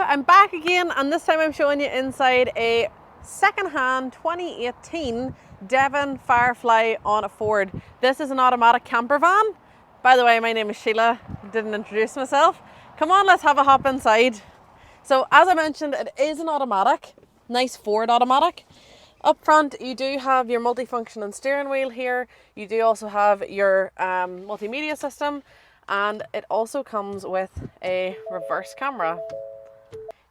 I'm back again, and this time I'm showing you inside a second-hand 2018 Devon Firefly on a Ford. This is an automatic camper van. By the way, my name is Sheila. Didn't introduce myself. Come on, let's have a hop inside. So as I mentioned, it is an automatic, nice Ford automatic. Up front, you do have your multifunction steering wheel here. You do also have your multimedia system, and it also comes with a reverse camera.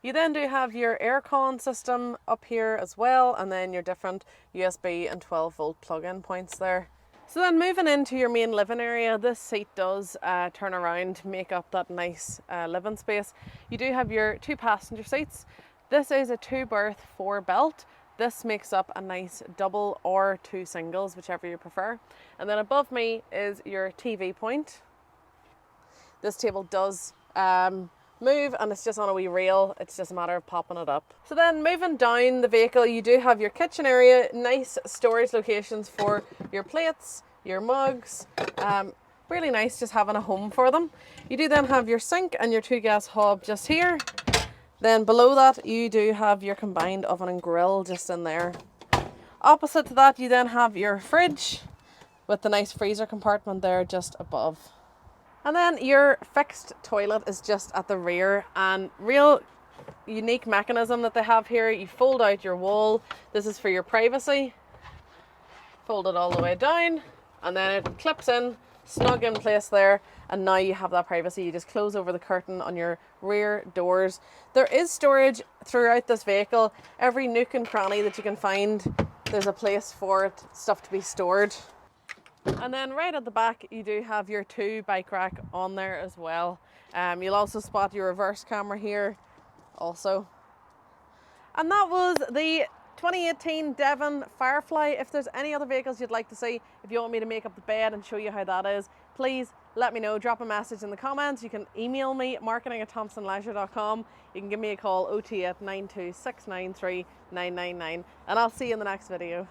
You then do have your aircon system up here as well, and then your different USB and 12 volt plug-in points there. So then moving into your main living area, this seat does turn around to make up that nice living space. You do have your 2 passenger seats. This is a 2-berth 4-belt. This makes up a nice double or 2 singles, whichever you prefer. And then above me is your TV point. This table does move, and it's just on a wee rail. It's just a matter of popping it up. So then moving down the vehicle, you do have your kitchen area, nice storage locations for your plates, your mugs. Really nice just having a home for them. You do then have your sink and your 2 gas hob just here. Then below that, you do have your combined oven and grill just in there. Opposite to that, you then have your fridge with the nice freezer compartment there just above. And then your fixed toilet is just at the rear, and real unique mechanism that they have here. You fold out your wall. This is for your privacy. Fold it all the way down, and then it clips in, snug in place there, and now you have that privacy. You just close over the curtain on your rear doors. There is storage throughout this vehicle. Every nook and cranny that you can find, there's a place for it, stuff to be stored. And then right at the back, you do have your 2 bike rack on there as well. You'll also spot your reverse camera here also. And that was the 2018 Devon Firefly. If there's any other vehicles you'd like to see, if you want me to make up the bed and show you how that is, please let me know. Drop a message in the comments. You can email me, marketing@thompsonleisure.com. You can give me a call, 028 92 693 999, and I'll see you in the next video.